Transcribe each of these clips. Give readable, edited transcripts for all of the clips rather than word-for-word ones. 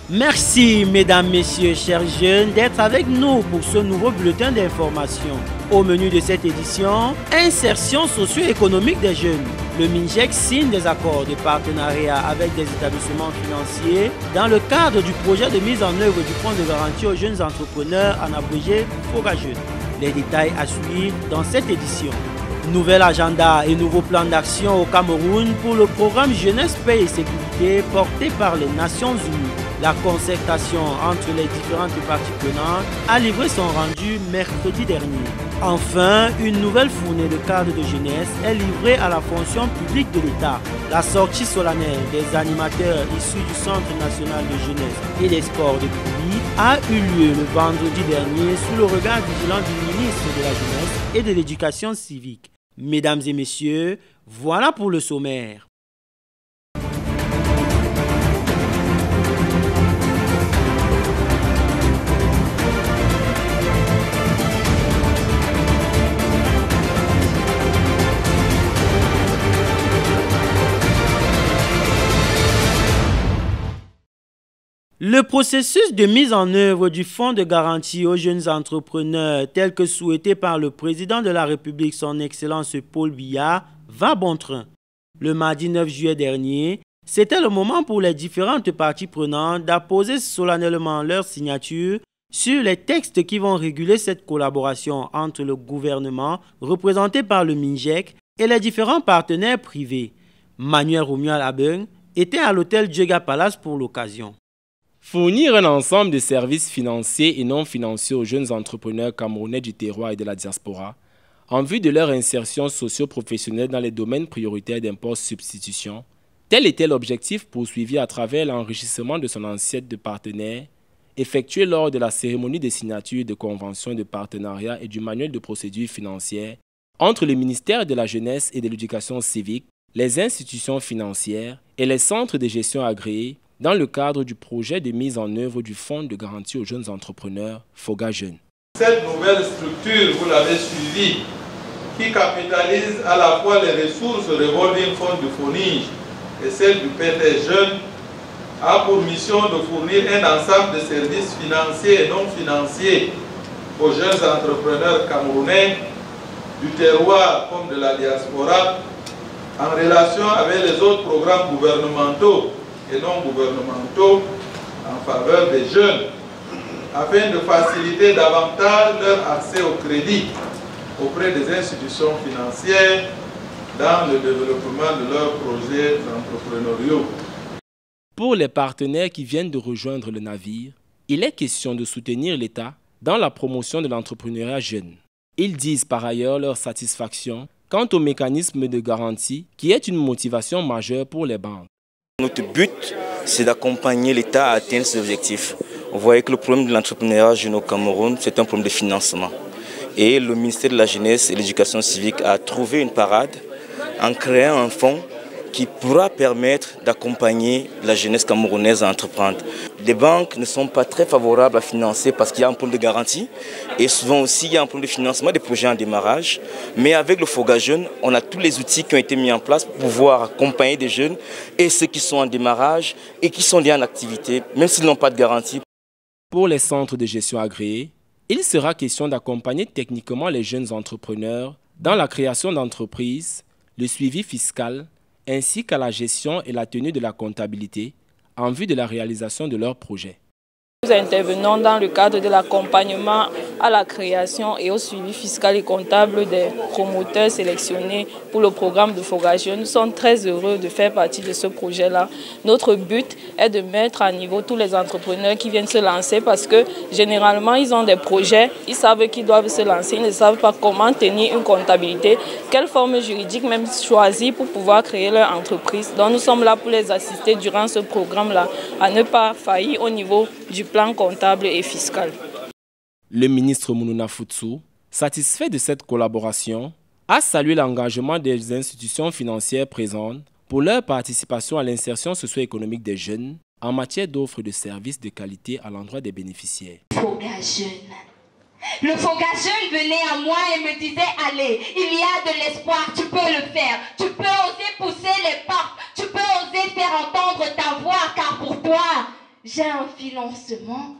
Merci, mesdames, messieurs, chers jeunes, d'être avec nous pour ce nouveau bulletin d'information. Au menu de cette édition, insertion socio-économique des jeunes. Le MINJEC signe des accords de partenariat avec des établissements financiers dans le cadre du projet de mise en œuvre du Fonds de garantie aux jeunes entrepreneurs, en abrégé FOGAJEUNES. Les détails à suivre dans cette édition. Nouvel agenda et nouveau plan d'action au Cameroun pour le programme Jeunesse, Paix et Sécurité porté par les Nations Unies. La concertation entre les différentes parties prenantes a livré son rendu mercredi dernier. Enfin, une nouvelle fournée de cadres de jeunesse est livrée à la fonction publique de l'État. La sortie solennelle des animateurs issus du Centre national de jeunesse et des sports de Koubi a eu lieu le vendredi dernier sous le regard vigilant du ministre de la Jeunesse et de l'Éducation civique. Mesdames et messieurs, voilà pour le sommaire. Le processus de mise en œuvre du Fonds de garantie aux jeunes entrepreneurs tel que souhaité par le président de la République, son Excellence Paul Biya, va bon train. Le mardi 9 juillet dernier, c'était le moment pour les différentes parties prenantes d'apposer solennellement leur signature sur les textes qui vont réguler cette collaboration entre le gouvernement, représenté par le MINJEC, et les différents partenaires privés. Manuel Romuald Abeng était à l'hôtel Djega Palace pour l'occasion. Fournir un ensemble de services financiers et non financiers aux jeunes entrepreneurs camerounais du terroir et de la diaspora, en vue de leur insertion socio-professionnelle dans les domaines prioritaires d'import-substitution, tel était l'objectif poursuivi à travers l'enrichissement de son assiette de partenaires, effectué lors de la cérémonie de signature de conventions de partenariat et du manuel de procédure financière entre le ministère de la Jeunesse et de l'Éducation civique, les institutions financières et les centres de gestion agréés, dans le cadre du projet de mise en œuvre du Fonds de garantie aux jeunes entrepreneurs, FOGAJEUNES. Cette nouvelle structure, vous l'avez suivie, qui capitalise à la fois les ressources Revolving Fund du FONIGE et celles du PT Jeunes, a pour mission de fournir un ensemble de services financiers et non financiers aux jeunes entrepreneurs camerounais du terroir comme de la diaspora, en relation avec les autres programmes gouvernementaux et non gouvernementaux en faveur des jeunes, afin de faciliter davantage leur accès au crédit auprès des institutions financières dans le développement de leurs projets entrepreneuriaux. Pour les partenaires qui viennent de rejoindre le navire, il est question de soutenir l'État dans la promotion de l'entrepreneuriat jeune. Ils disent par ailleurs leur satisfaction quant au mécanisme de garantie qui est une motivation majeure pour les banques. Notre but, c'est d'accompagner l'État à atteindre ses objectifs. Vous voyez que le problème de l'entrepreneuriat jeune au Cameroun, c'est un problème de financement. Et le ministère de la Jeunesse et de l'Éducation civique a trouvé une parade en créant un fonds qui pourra permettre d'accompagner la jeunesse camerounaise à entreprendre. Les banques ne sont pas très favorables à financer parce qu'il y a un problème de garantie et souvent aussi il y a un problème de financement des projets en démarrage. Mais avec le FOGAJEUNES, on a tous les outils qui ont été mis en place pour pouvoir accompagner des jeunes et ceux qui sont en démarrage et qui sont déjà en activité, même s'ils n'ont pas de garantie. Pour les centres de gestion agréés, il sera question d'accompagner techniquement les jeunes entrepreneurs dans la création d'entreprises, le suivi fiscal, ainsi qu'à la gestion et la tenue de la comptabilité en vue de la réalisation de leurs projets. Nous intervenons dans le cadre de l'accompagnement à la création et au suivi fiscal et comptable des promoteurs sélectionnés pour le programme de FOGAJEUNES. Nous sommes très heureux de faire partie de ce projet-là. Notre but est de mettre à niveau tous les entrepreneurs qui viennent se lancer parce que généralement ils ont des projets, ils savent qu'ils doivent se lancer, ils ne savent pas comment tenir une comptabilité, quelle forme juridique même choisir pour pouvoir créer leur entreprise. Donc nous sommes là pour les assister durant ce programme-là à ne pas faillir au niveau du plan comptable et fiscal. Le ministre Mounouna Futsu, satisfait de cette collaboration, a salué l'engagement des institutions financières présentes pour leur participation à l'insertion socio-économique des jeunes en matière d'offres de services de qualité à l'endroit des bénéficiaires. FOGAJEUNES. Le FOGAJEUNES venait à moi et me disait « Allez, il y a de l'espoir, tu peux le faire, tu peux oser pousser les portes, tu peux oser faire entendre ta voix car pour toi, j'ai un financement,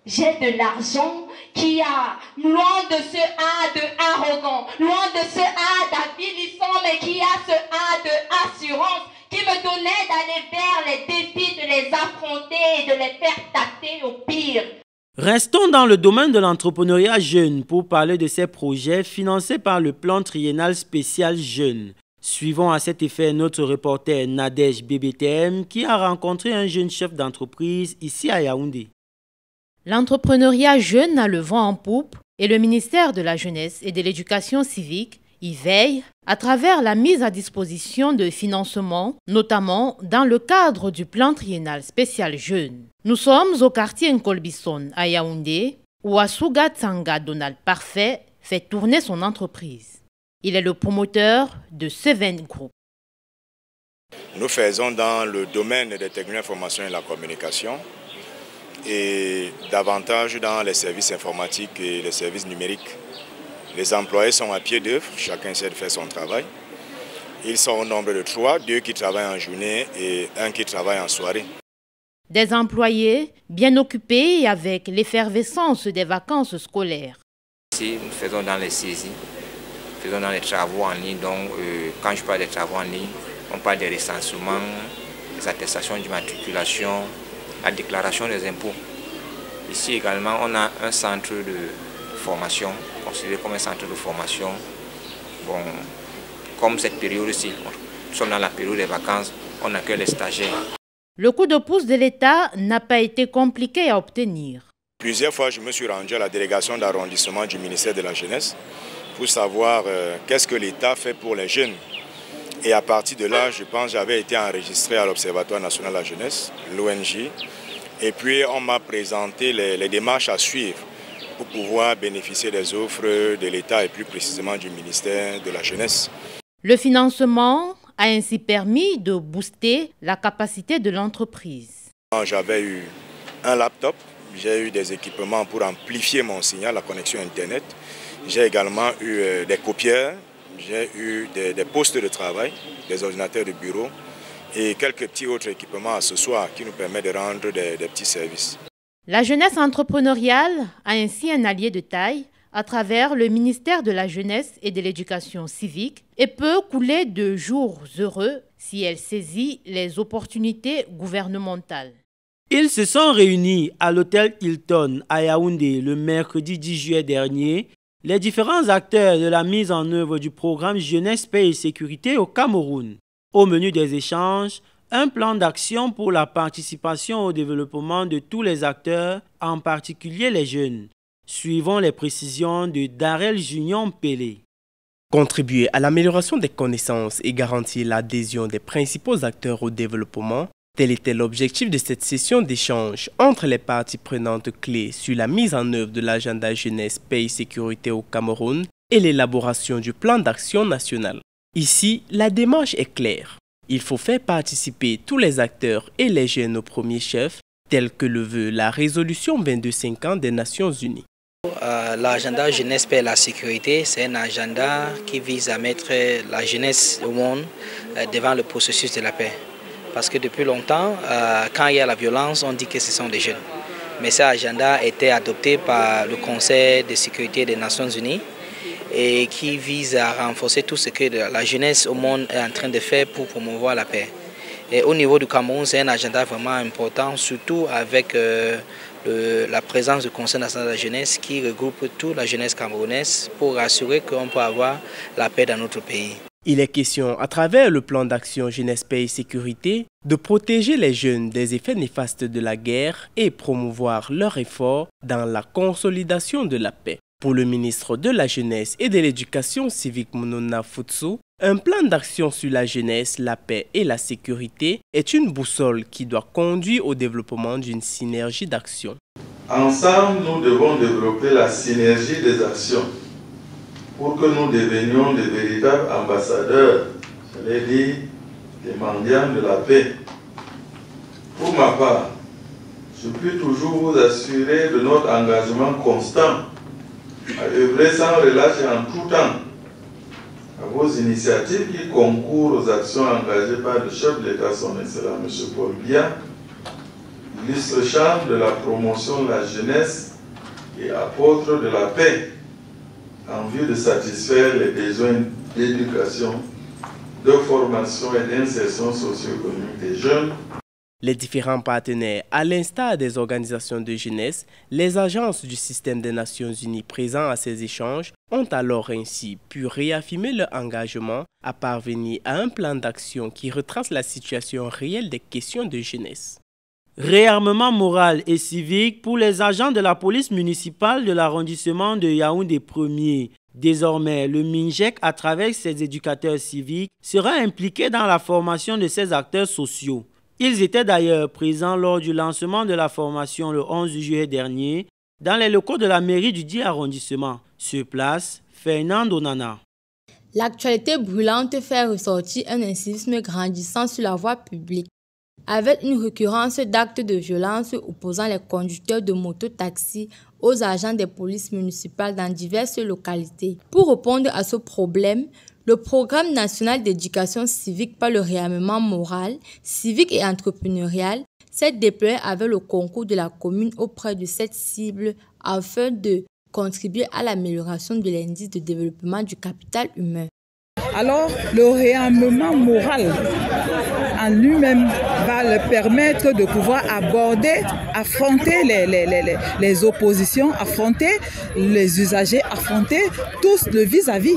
j'ai de l'argent qui a, loin de ce A de arrogant, loin de ce A d'avilissant, mais qui a ce A de assurance, qui me donnait d'aller vers les défis, de les affronter et de les faire tâter au pire. Restons dans le domaine de l'entrepreneuriat jeune pour parler de ces projets financés par le plan triennal spécial jeune. Suivons à cet effet notre reporter Nadège BBTM qui a rencontré un jeune chef d'entreprise ici à Yaoundé. L'entrepreneuriat jeune a le vent en poupe et le ministère de la Jeunesse et de l'Éducation civique y veille à travers la mise à disposition de financements, notamment dans le cadre du plan triennal spécial jeune. Nous sommes au quartier Nkolbison à Yaoundé où Asuga Tsanga Donald Parfait fait tourner son entreprise. Il est le promoteur de Seven Group. Nous faisons dans le domaine des technologies de l'information et de la communication et davantage dans les services informatiques et les services numériques. Les employés sont à pied d'œuvre, chacun essaie de faire son travail. Ils sont au nombre de 3, 2 qui travaillent en journée et 1 qui travaille en soirée. Des employés bien occupés et avec l'effervescence des vacances scolaires. Ici, nous faisons dans les saisies, nous faisons dans les travaux en ligne. Donc, quand je parle des travaux en ligne, on parle des recensements, des attestations d'immatriculation, la déclaration des impôts. Ici également, on a un centre de formation, considéré comme un centre de formation. Bon, comme cette période-ci, nous sommes dans la période des vacances, on accueille les stagiaires. Le coup de pouce de l'État n'a pas été compliqué à obtenir. Plusieurs fois, je me suis rendu à la délégation d'arrondissement du ministère de la Jeunesse pour savoir qu'est-ce que l'État fait pour les jeunes. Et à partir de là, je pense que j'avais été enregistré à l'Observatoire national de la jeunesse, l'ONJ. Et puis, on m'a présenté les démarches à suivre pour pouvoir bénéficier des offres de l'État et plus précisément du ministère de la Jeunesse. Le financement a ainsi permis de booster la capacité de l'entreprise. J'avais eu un laptop, j'ai eu des équipements pour amplifier mon signal, la connexion Internet. J'ai également eu des copieurs, j'ai eu des postes de travail, des ordinateurs de bureau et quelques petits autres équipements accessoires qui nous permettent de rendre des petits services. La jeunesse entrepreneuriale a ainsi un allié de taille à travers le ministère de la Jeunesse et de l'Éducation civique et peut couler de jours heureux si elle saisit les opportunités gouvernementales. Ils se sont réunis à l'hôtel Hilton à Yaoundé le mercredi 10 juillet dernier. Les différents acteurs de la mise en œuvre du programme Jeunesse, Paix et Sécurité au Cameroun. Au menu des échanges, un plan d'action pour la participation au développement de tous les acteurs, en particulier les jeunes. Suivons les précisions de Darel Junior Pelé. Contribuer à l'amélioration des connaissances et garantir l'adhésion des principaux acteurs au développement, tel était l'objectif de cette session d'échange entre les parties prenantes clés sur la mise en œuvre de l'agenda jeunesse, paix et sécurité au Cameroun et l'élaboration du plan d'action national. Ici, la démarche est claire. Il faut faire participer tous les acteurs et les jeunes au premier chef, tel que le veut la résolution 2250 des Nations Unies. L'agenda jeunesse, paix et la sécurité, c'est un agenda qui vise à mettre la jeunesse au monde devant le processus de la paix. Parce que depuis longtemps, quand il y a la violence, on dit que ce sont des jeunes. Mais cet agenda a été adopté par le Conseil de sécurité des Nations Unies et qui vise à renforcer tout ce que la jeunesse au monde est en train de faire pour promouvoir la paix. Et au niveau du Cameroun, c'est un agenda vraiment important, surtout avec la présence du Conseil national de la jeunesse qui regroupe toute la jeunesse camerounaise pour assurer qu'on peut avoir la paix dans notre pays. Il est question, à travers le plan d'action Jeunesse, Paix et Sécurité, de protéger les jeunes des effets néfastes de la guerre et promouvoir leurs efforts dans la consolidation de la paix. Pour le ministre de la Jeunesse et de l'Éducation civique Monona Futsu, un plan d'action sur la jeunesse, la paix et la sécurité est une boussole qui doit conduire au développement d'une synergie d'action. Ensemble, nous devons développer la synergie des actions pour que nous devenions de véritables ambassadeurs, je l'ai dit, des mendiants de la paix. Pour ma part, je puis toujours vous assurer de notre engagement constant à œuvrer sans relâche en tout temps à vos initiatives qui concourent aux actions engagées par le chef de l'État, son Excellence M. Paul Biya, Vice-chambre de la promotion de la jeunesse et apôtre de la paix en vue de satisfaire les besoins d'éducation, de formation et d'insertion socio-économique des jeunes. Les différents partenaires, à l'instar des organisations de jeunesse, les agences du système des Nations Unies présents à ces échanges, ont alors ainsi pu réaffirmer leur engagement à parvenir à un plan d'action qui retrace la situation réelle des questions de jeunesse. Réarmement moral et civique pour les agents de la police municipale de l'arrondissement de Yaoundé 1er. Désormais, le MINJEC, à travers ses éducateurs civiques, sera impliqué dans la formation de ces acteurs sociaux. Ils étaient d'ailleurs présents lors du lancement de la formation le 11 juillet dernier dans les locaux de la mairie du dit arrondissement. Sur place, Fernando Nana. L'actualité brûlante fait ressortir un incivisme grandissant sur la voie publique, avec une récurrence d'actes de violence opposant les conducteurs de moto-taxi aux agents des polices municipales dans diverses localités. Pour répondre à ce problème, le programme national d'éducation civique par le réarmement moral, civique et entrepreneurial s'est déployé avec le concours de la commune auprès de cette cible afin de contribuer à l'amélioration de l'indice de développement du capital humain. Alors, le réarmement moral en lui-même va leur permettre de pouvoir affronter les oppositions, affronter les usagers, affronter tous le vis-à-vis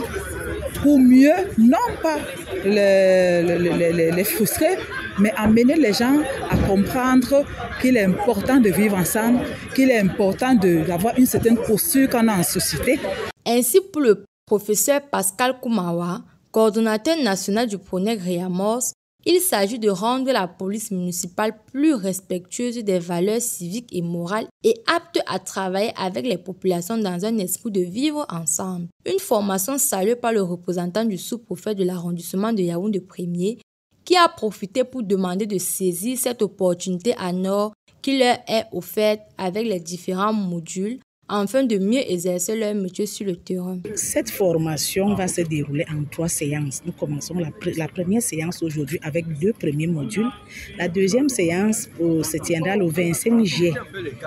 pour mieux, non pas les frustrer, mais amener les gens à comprendre qu'il est important de vivre ensemble, qu'il est important d'avoir une certaine posture qu'on a en société. Ainsi, pour le professeur Pascal Koumawa, coordonnateur national du PRONEG Réamos, il s'agit de rendre la police municipale plus respectueuse des valeurs civiques et morales et apte à travailler avec les populations dans un esprit de vivre ensemble. Une formation saluée par le représentant du sous-préfet de l'arrondissement de Yaoundé 1er qui a profité pour demander de saisir cette opportunité en or qui leur est offerte avec les différents modules afin de mieux exercer leur métier sur le terrain. Cette formation va se dérouler en 3 séances. Nous commençons la première séance aujourd'hui avec 2 premiers modules. La deuxième séance se tiendra le 25 juillet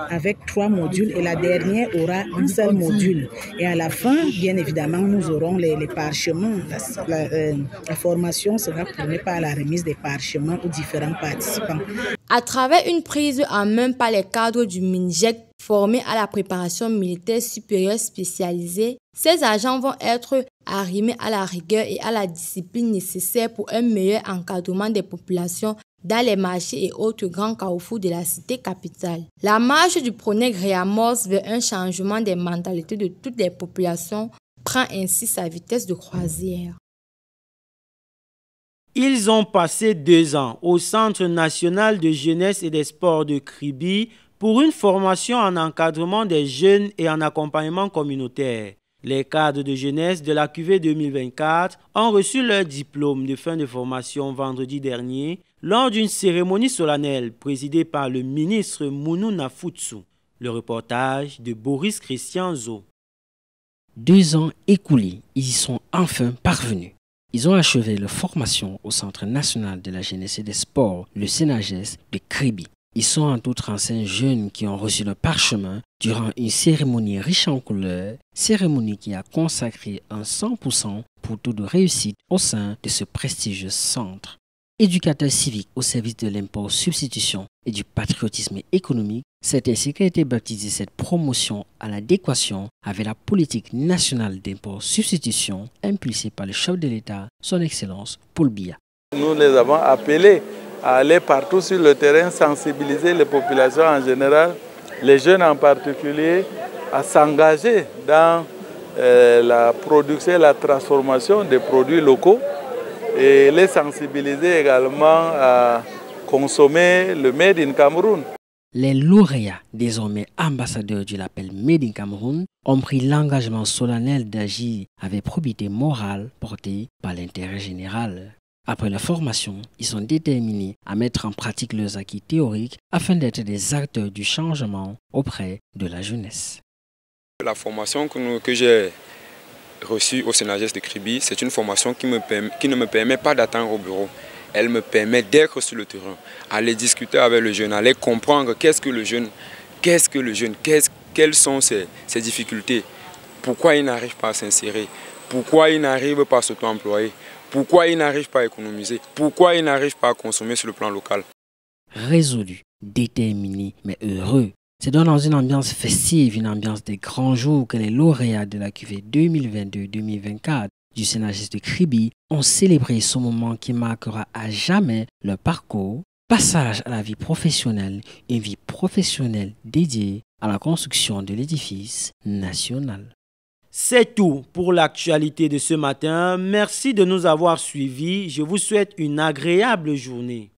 avec 3 modules et la dernière aura un seul module. Et à la fin, bien évidemment, nous aurons les parchemins. La formation sera tournée par la remise des parchemins aux différents participants. À travers une prise en main par les cadres du MINJEC formés à la préparation militaire supérieure spécialisée, ces agents vont être arrimés à la rigueur et à la discipline nécessaires pour un meilleur encadrement des populations dans les marchés et autres grands carrefours de la cité capitale. La marche du PRONEG Réamos vers un changement des mentalités de toutes les populations prend ainsi sa vitesse de croisière. Ils ont passé 2 ans au Centre national de jeunesse et des sports de Kribi pour une formation en encadrement des jeunes et en accompagnement communautaire. Les cadres de jeunesse de la cuvée 2024 ont reçu leur diplôme de fin de formation vendredi dernier lors d'une cérémonie solennelle présidée par le ministre Mounou Nafutsu. Le reportage de Boris Christian Zo. 2 ans écoulés, ils y sont enfin parvenus. Ils ont achevé leur formation au Centre national de la jeunesse et des sports, le CNAGES de Kribi. Ils sont en tout 35 jeunes qui ont reçu le parchemin durant une cérémonie riche en couleurs, cérémonie qui a consacré un 100% pour taux de réussite au sein de ce prestigieux centre. Éducateur civique au service de l'impôt substitution et du patriotisme économique, c'est ainsi qu'a été baptisée cette promotion à l'adéquation avec la politique nationale d'impôt substitution impulsée par le chef de l'État, son Excellence Paul Biya. Nous les avons appelés à aller partout sur le terrain, sensibiliser les populations en général, les jeunes en particulier, à s'engager dans la production et la transformation des produits locaux et les sensibiliser également à consommer le Made in Cameroun. Les lauréats, désormais ambassadeurs du label Made in Cameroun, ont pris l'engagement solennel d'agir avec probité morale portée par l'intérêt général. Après la formation, ils sont déterminés à mettre en pratique leurs acquis théoriques afin d'être des acteurs du changement auprès de la jeunesse. La formation que j'ai reçue au CNAGES de Kribi, c'est une formation qui ne me permet pas d'attendre au bureau. elle me permet d'être sur le terrain, aller discuter avec le jeune, aller comprendre qu'est-ce que le jeune, quelles sont ses difficultés, pourquoi il n'arrive pas à s'insérer, pourquoi il n'arrive pas à s'auto-employer, pourquoi il n'arrive pas à économiser, pourquoi il n'arrive pas à consommer sur le plan local. Résolu, déterminé, mais heureux. C'est donc dans une ambiance festive, une ambiance des grands jours que les lauréats de la cuvée 2022-2024 du CNHS de Kribi ont célébré ce moment qui marquera à jamais leur parcours, passage à la vie professionnelle, une vie professionnelle dédiée à la construction de l'édifice national. C'est tout pour l'actualité de ce matin. Merci de nous avoir suivis. Je vous souhaite une agréable journée.